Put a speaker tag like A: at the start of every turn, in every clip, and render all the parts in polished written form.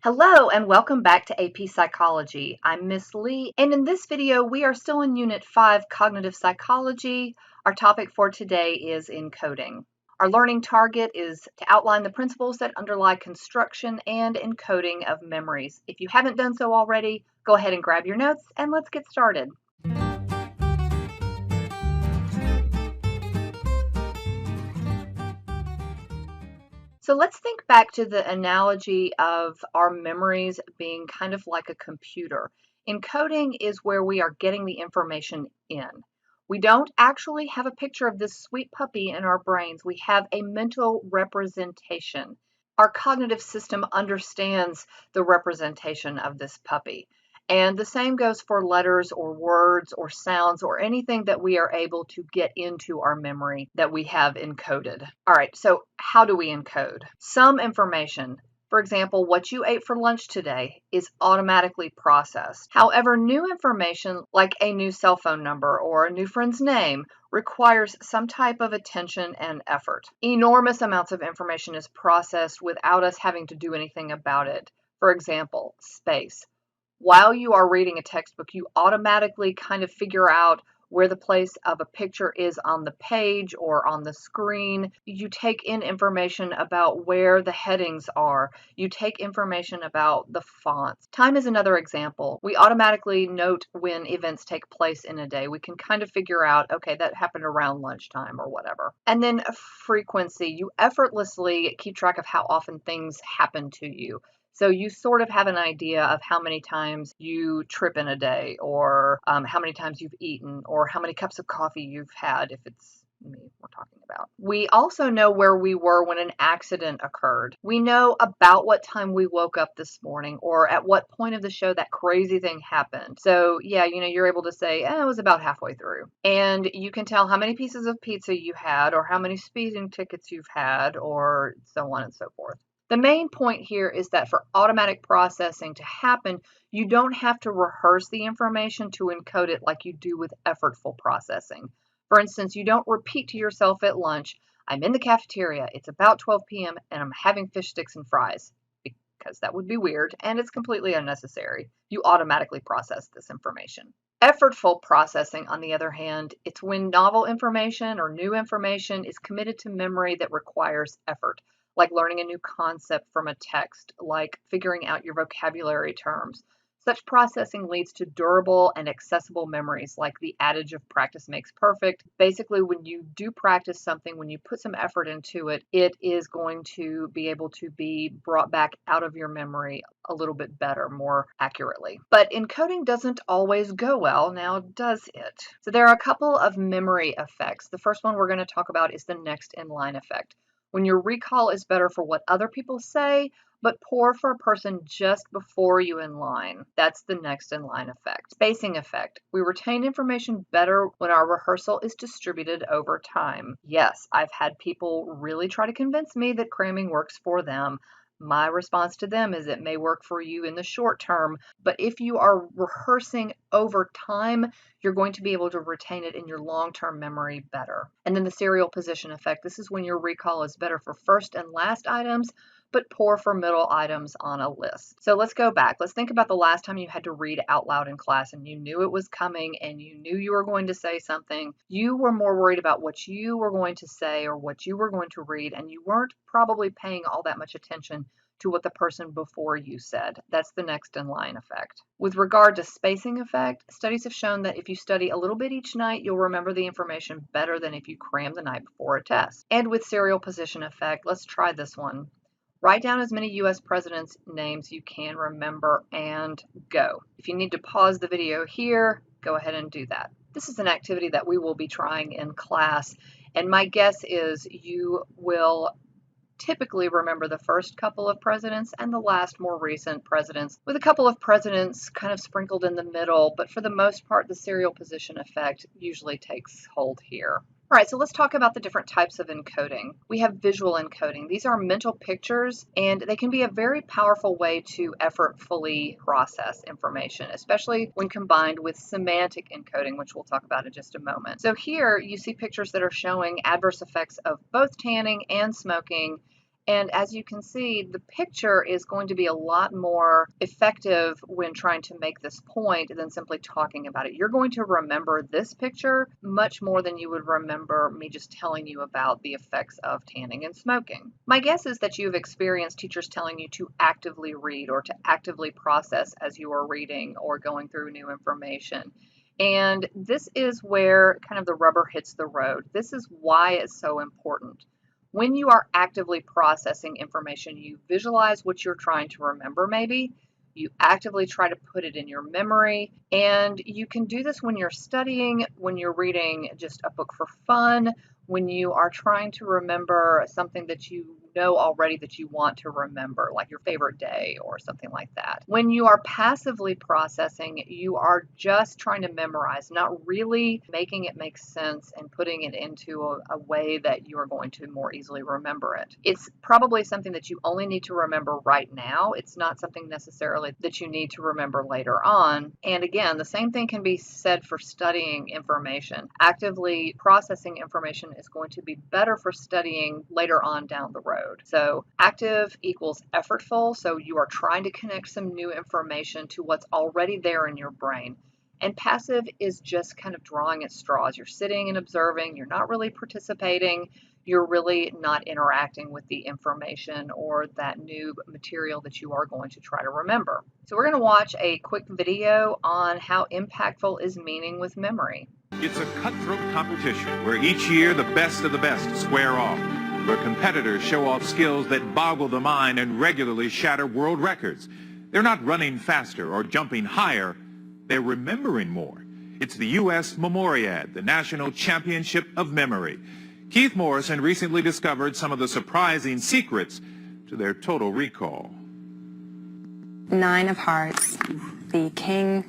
A: Hello and welcome back to AP Psychology. I'm Miss Lee, and in this video we are still in Unit 5, Cognitive Psychology. Our topic for today is encoding. Our learning target is to outline the principles that underlie construction and encoding of memories. If you haven't done so already, go ahead and grab your notes and let's get started. So let's think back to the analogy of our memories being kind of like a computer. Encoding is where we are getting the information in. We don't actually have a picture of this sweet puppy in our brains. We have a mental representation. Our cognitive system understands the representation of this puppy. And the same goes for letters or words or sounds or anything that we are able to get into our memory that we have encoded. All right, so how do we encode? Some information, for example, what you ate for lunch today, is automatically processed. However, new information like a new cell phone number or a new friend's name requires some type of attention and effort. Enormous amounts of information is processed without us having to do anything about it. For example, space. While you are reading a textbook, you automatically kind of figure out where the place of a picture is on the page or on the screen. You take in information about where the headings are. You take information about the fonts. Time is another example. We automatically note when events take place in a day. We can kind of figure out, okay, that happened around lunchtime or whatever. And then frequency. You effortlessly keep track of how often things happen to you. So you sort of have an idea of how many times you trip in a day, or how many times you've eaten, or how many cups of coffee you've had, if it's me we're talking about. We also know where we were when an accident occurred. We know about what time we woke up this morning, or at what point of the show that crazy thing happened. So yeah, you're able to say, it was about halfway through. And you can tell how many pieces of pizza you had, or how many speeding tickets you've had, or so on and so forth. The main point here is that for automatic processing to happen, you don't have to rehearse the information to encode it like you do with effortful processing. For instance, you don't repeat to yourself at lunch, I'm in the cafeteria, it's about 12 p.m., and I'm having fish sticks and fries, because that would be weird and it's completely unnecessary. You automatically process this information. Effortful processing, on the other hand, it's when novel information or new information is committed to memory that requires effort, like learning a new concept from a text, like figuring out your vocabulary terms. Such processing leads to durable and accessible memories, like the adage of practice makes perfect. Basically, when you do practice something, when you put some effort into it, it is going to be able to be brought back out of your memory a little bit better, more accurately. But encoding doesn't always go well, now does it? So there are a couple of memory effects. The first one we're going to talk about is the next in line effect. When your recall is better for what other people say, but poor for a person just before you in line. That's the next in line effect. Spacing effect. We retain information better when our rehearsal is distributed over time. Yes, I've had people really try to convince me that cramming works for them. My response to them is it may work for you in the short term, but if you are rehearsing over time, you're going to be able to retain it in your long-term memory better. And then the serial position effect. This is when your recall is better for first and last items, but poor for middle items on a list. So let's go back. Let's think about the last time you had to read out loud in class and you knew it was coming and you knew you were going to say something. You were more worried about what you were going to say or what you were going to read, and you weren't probably paying all that much attention to what the person before you said. That's the next in line effect. With regard to spacing effect, studies have shown that if you study a little bit each night, you'll remember the information better than if you cram the night before a test. And with serial position effect, let's try this one. Write down as many US presidents' names you can remember and go. If you need to pause the video here, go ahead and do that. This is an activity that we will be trying in class, and my guess is you will typically remember the first couple of presidents and the last more recent presidents, with a couple of presidents kind of sprinkled in the middle, but for the most part, the serial position effect usually takes hold here. All right, so let's talk about the different types of encoding. We have visual encoding. These are mental pictures, and they can be a very powerful way to effortfully process information, especially when combined with semantic encoding, which we'll talk about in just a moment. So here you see pictures that are showing adverse effects of both tanning and smoking, And as you can see, the picture is going to be a lot more effective when trying to make this point than simply talking about it. You're going to remember this picture much more than you would remember me just telling you about the effects of tanning and smoking. My guess is that you've experienced teachers telling you to actively read or to actively process as you are reading or going through new information. And this is where kind of the rubber hits the road. This is why it's so important. When you are actively processing information, you visualize what you're trying to remember maybe, you actively try to put it in your memory, and you can do this when you're studying, when you're reading just a book for fun, when you are trying to remember something that you know already that you want to remember, like your favorite day or something like that. When you are passively processing, you are just trying to memorize, not really making it make sense and putting it into a way that you are going to more easily remember it. It's probably something that you only need to remember right now. It's not something necessarily that you need to remember later on. And again, the same thing can be said for studying information. Actively processing information is going to be better for studying later on down the road. So active equals effortful. So you are trying to connect some new information to what's already there in your brain. And passive is just kind of drawing at straws. You're sitting and observing. You're not really participating. You're really not interacting with the information or that new material that you are going to try to remember. So we're going to watch a quick video on how impactful is meaning with memory.
B: It's a cutthroat competition where each year the best of the best square off, where competitors show off skills that boggle the mind and regularly shatter world records. They're not running faster or jumping higher, they're remembering more. It's the U.S. Memoriad, the National Championship of Memory. Keith Morrison recently discovered some of the surprising secrets to their total recall.
C: 9 of hearts, the king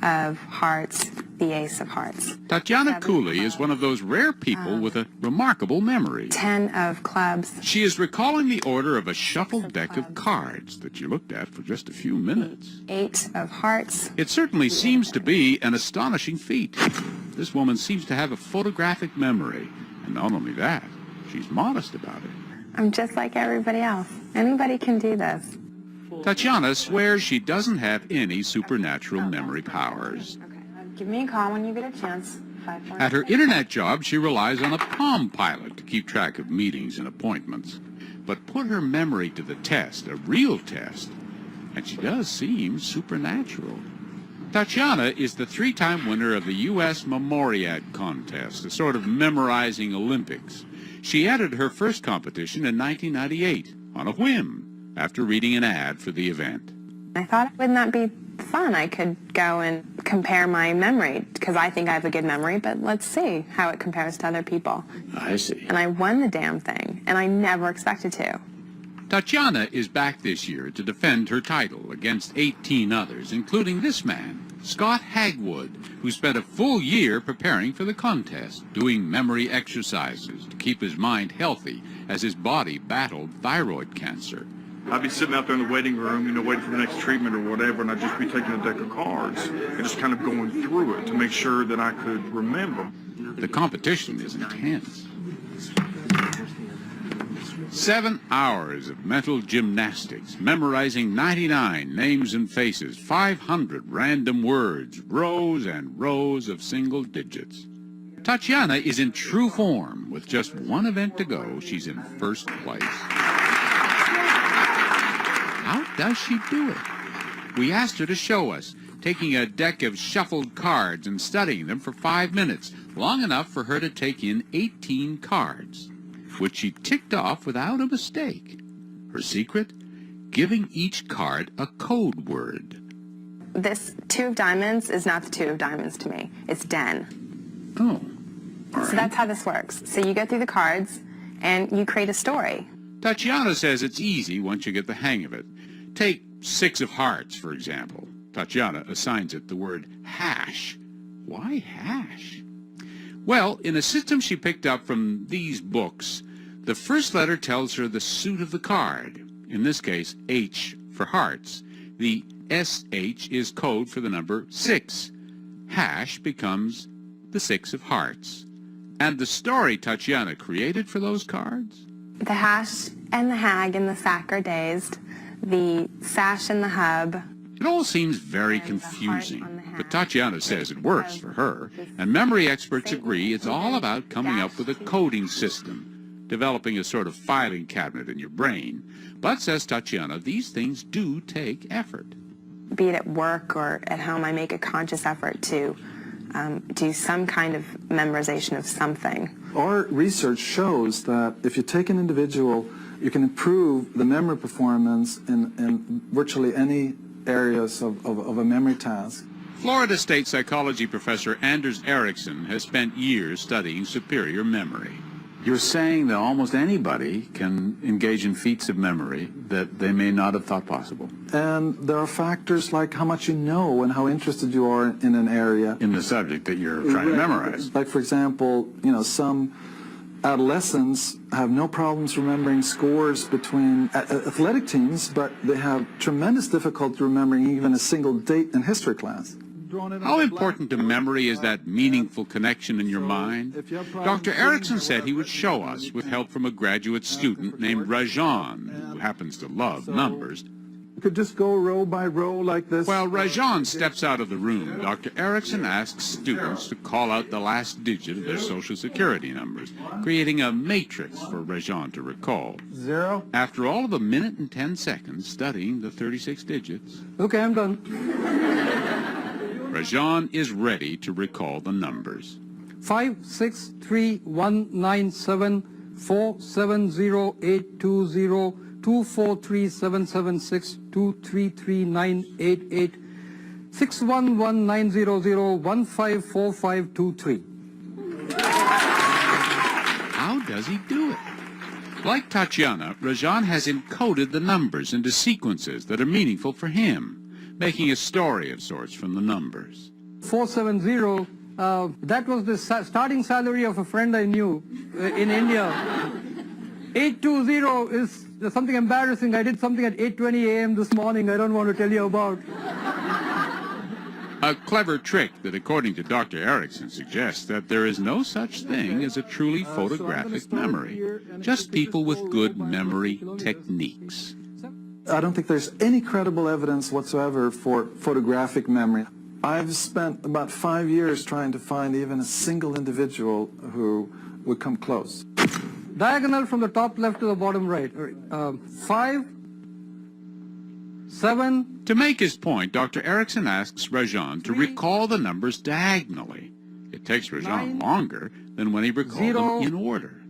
C: of hearts, the ace of hearts.
D: Tatiana Cooley is one of those rare people with a remarkable memory.
C: 10 of clubs.
D: She is recalling the order of a shuffled deck of cards that you looked at for just a few minutes.
C: 8 of hearts.
D: It certainly seems to be an astonishing feat. This woman seems to have a photographic memory. And not only that, she's modest about it.
C: I'm just like everybody else. Anybody can do this.
D: Tatiana swears she doesn't have any supernatural memory powers.
C: Give me a call when you get a chance.
D: At her internet job, she relies on a Palm Pilot to keep track of meetings and appointments. But put her memory to the test, a real test, and she does seem supernatural. Tatiana is the 3-time winner of the U.S. Memoriad contest, a sort of memorizing Olympics. She entered her first competition in 1998 on a whim after reading an ad for the event.
C: I thought, wouldn't that be fun? I could go and compare my memory, because I think I have a good memory, but let's see how it compares to other people.
D: I see.
C: And I won the damn thing, and I never expected to.
D: Tatiana is back this year to defend her title against 18 others, including this man, Scott Hagwood, who spent a full year preparing for the contest, doing memory exercises to keep his mind healthy as his body battled thyroid cancer.
E: I'd be sitting out there in the waiting room, waiting for the next treatment or whatever, and I'd just be taking a deck of cards and just kind of going through it to make sure that I could remember.
D: The competition is intense. 7 hours of mental gymnastics, memorizing 99 names and faces, 500 random words, rows and rows of single digits. Tatiana is in true form. With just one event to go, she's in first place. How does she do it? We asked her to show us, taking a deck of shuffled cards and studying them for 5 minutes, long enough for her to take in 18 cards, which she ticked off without a mistake. Her secret? Giving each card a code word.
C: This 2 of diamonds is not the 2 of diamonds to me. It's den.
D: Oh, all
C: So
D: right.
C: that's how this works. So you go through the cards, and you create a story.
D: Tatiana says it's easy once you get the hang of it. Take 6 of hearts, for example. Tatiana assigns it the word hash. Why hash? Well, in a system she picked up from these books, the first letter tells her the suit of the card. In this case, H for hearts. The SH is code for the number 6. Hash becomes the 6 of hearts. And the story Tatiana created for those cards?
C: The hash And the hag and the sack are dazed. The sash and the hub.
D: It all seems very confusing, but Tatiana says it works for her, and memory experts agree it's all about coming up with a coding system, developing a sort of filing cabinet in your brain. But, says Tatiana, these things do take effort.
C: Be it at work or at home, I make a conscious effort to do some kind of memorization of something.
F: Our research shows that if you take an individual, you can improve the memory performance in virtually any areas of a memory task.
D: Florida State psychology professor Anders Ericsson has spent years studying superior memory.
G: You're saying that almost anybody can engage in feats of memory that they may not have thought possible.
F: And there are factors like how much you know and how interested you are in an area.
G: In the subject that you're trying to memorize.
F: Like, for example, some adolescents have no problems remembering scores between athletic teams, but they have tremendous difficulty remembering even a single date in history class.
D: How important to memory is that meaningful connection in your mind? Dr. Ericsson said he would show us with help from a graduate student named Rajan, who happens to love numbers.
F: You could just go row by row like this.
D: While Rajan steps out of the room, Dr. Ericsson asks students to call out the last digit of their Social Security numbers, creating a matrix for Rajan to recall.
F: 0.
D: After all of a minute and 10 seconds studying the 36 digits,
F: Okay, I'm done.
D: Rajan is ready to recall the numbers.
H: 5631974708202437762339888 6119001545523.
D: How does he do it? Like Tatiana, Rajan has encoded the numbers into sequences that are meaningful for him, making a story of sorts from the numbers.
H: 470, that was the starting salary of a friend I knew in India. 820 is something embarrassing. I did something at 8:20 a.m. this morning I don't want to tell you about.
D: A clever trick that, according to Dr. Ericsson, suggests that there is no such thing as a truly photographic memory, just people with good memory techniques.
F: I don't think there's any credible evidence whatsoever for photographic memory. I've spent about 5 years trying to find even a single individual who would come close.
H: Diagonal from the top left to the bottom right. 5, 7.
D: To make his point, Dr. Ericsson asks Rajan to recall the numbers diagonally. It takes Rajan longer than when he recalled them in order.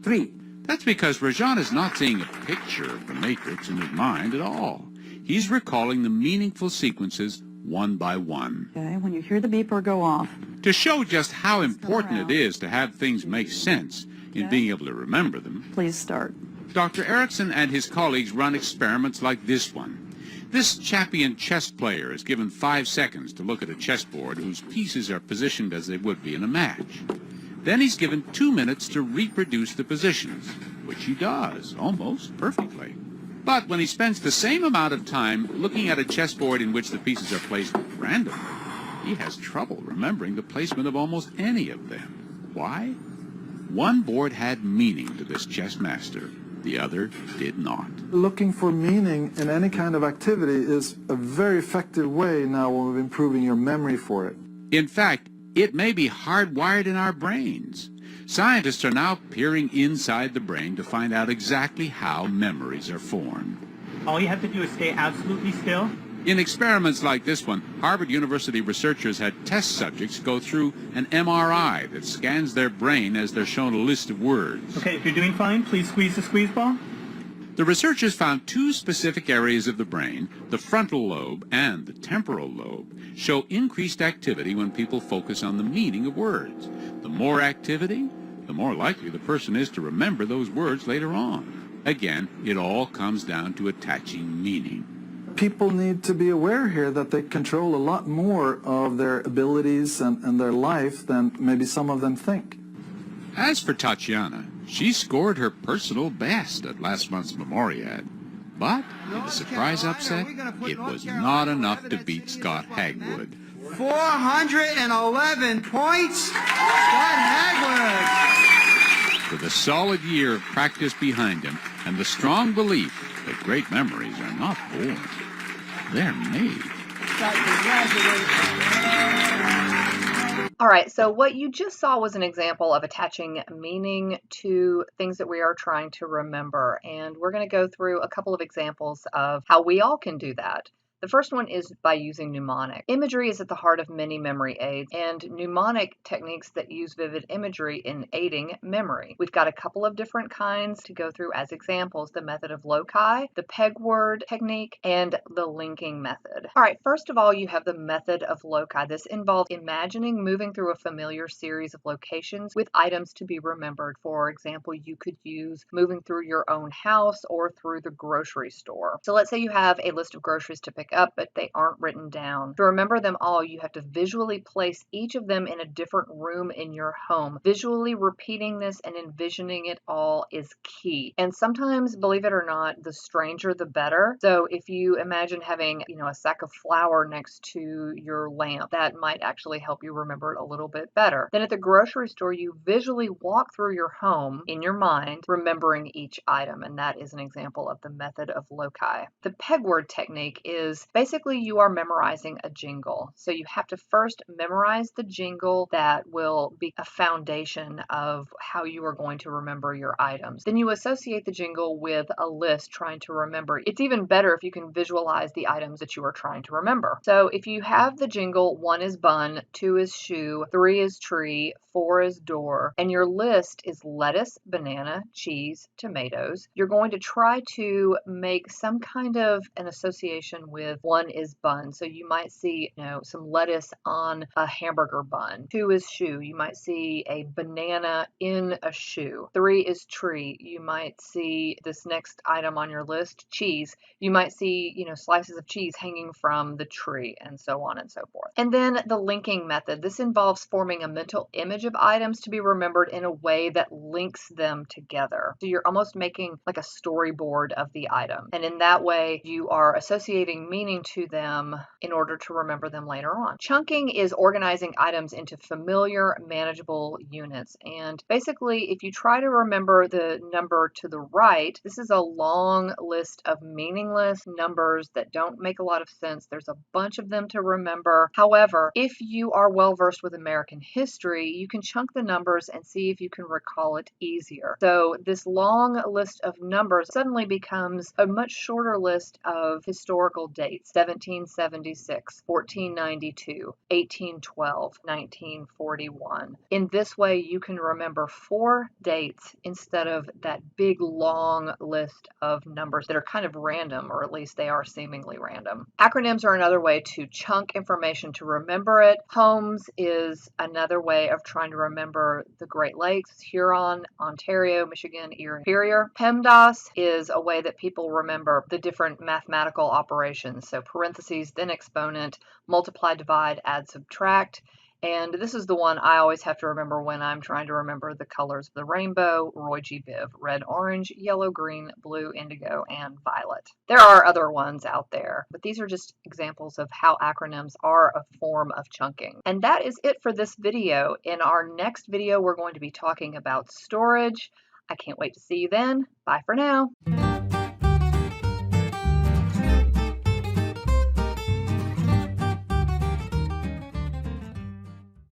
H: 3.
D: That's because Rajan is not seeing a picture of the matrix in his mind at all. He's recalling the meaningful sequences one by one.
I: Okay, when you hear the beeper go off.
D: To show just how important it is to have things make sense in being able to remember them,
I: Please start.
D: Dr. Ericsson and his colleagues run experiments like this one. This champion chess player is given 5 seconds to look at a chessboard whose pieces are positioned as they would be in a match. Then he's given 2 minutes to reproduce the positions, which he does almost perfectly. But when he spends the same amount of time looking at a chessboard in which the pieces are placed randomly, he has trouble remembering the placement of almost any of them. Why? One board had meaning to this chess master. The other did not.
F: Looking for meaning in any kind of activity is a very effective way now of improving your memory for it.
D: In fact, it may be hardwired in our brains. Scientists are now peering inside the brain to find out exactly how memories are formed.
J: All you have to do is stay absolutely still.
D: In experiments like this one, Harvard University researchers had test subjects go through an MRI that scans their brain as they're shown a list of words.
J: Okay, if you're doing fine, please squeeze the squeeze ball.
D: The researchers found 2 specific areas of the brain, the frontal lobe and the temporal lobe, show increased activity when people focus on the meaning of words. The more activity, the more likely the person is to remember those words later on. Again, it all comes down to attaching meaning.
F: People need to be aware here that they control a lot more of their abilities and their life than maybe some of them think.
D: As for Tatiana, she scored her personal best at last month's Memoriad. But in the surprise upset, it was not enough to beat Scott Hagwood.
K: 411 points, Scott Hagwood.
D: With a solid year of practice behind him, and the strong belief that great memories are not born, they're made.
A: All right, so what you just saw was an example of attaching meaning to things that we are trying to remember, and we're going to go through a couple of examples of how we all can do that. The first one is by using mnemonic. Imagery is at the heart of many memory aids and mnemonic techniques that use vivid imagery in aiding memory. We've got a couple of different kinds to go through as examples: the method of loci, the peg word technique, and the linking method. All right, first of all, you have the method of loci. This involves imagining moving through a familiar series of locations with items to be remembered. For example, you could use moving through your own house or through the grocery store. So let's say you have a list of groceries to pick up, but they aren't written down. To remember them all, you have to visually place each of them in a different room in your home. Visually repeating this and envisioning it all is key. And sometimes, believe it or not, the stranger the better. So if you imagine having, a sack of flour next to your lamp, that might actually help you remember it a little bit better. Then at the grocery store, you visually walk through your home in your mind, remembering each item. And that is an example of the method of loci. The peg word technique is basically you are memorizing a jingle. So you have to first memorize the jingle that will be a foundation of how you are going to remember your items. Then you associate the jingle with a list trying to remember. It's even better if you can visualize the items that you are trying to remember. So if you have the jingle, 1 is bun, 2 is shoe, 3 is tree, 4 is door, and your list is lettuce, banana, cheese, tomatoes, you're going to try to make some kind of an association with 1 is bun. So you might see, some lettuce on a hamburger bun. 2 is shoe. You might see a banana in a shoe. 3 is tree. You might see this next item on your list, cheese. You might see, slices of cheese hanging from the tree, and so on and so forth. And then the linking method. This involves forming a mental image of items to be remembered in a way that links them together. So you're almost making like a storyboard of the item. And in that way, you are associating meaning to them in order to remember them later on. Chunking is organizing items into familiar, manageable units. And basically, if you try to remember the number to the right, this is a long list of meaningless numbers that don't make a lot of sense. There's a bunch of them to remember. However, if you are well versed with American history, you can chunk the numbers and see if you can recall it easier. So this long list of numbers suddenly becomes a much shorter list of historical dates: 1776, 1492, 1812, 1941. In this way, you can remember 4 dates instead of that big long list of numbers that are kind of random, or at least they are seemingly random. Acronyms are another way to chunk information to remember it. HOMES is another way of trying to remember the Great Lakes: Huron, Ontario, Michigan, Erie, Superior. PEMDAS is a way that people remember the different mathematical operations. So parentheses, then exponent, multiply, divide, add, subtract. And this is the one I always have to remember when I'm trying to remember the colors of the rainbow: Roy G. Biv, red, orange, yellow, green, blue, indigo, and violet. There are other ones out there, but these are just examples of how acronyms are a form of chunking. And that is it for this video. In our next video, we're going to be talking about storage. I can't wait to see you then. Bye for now.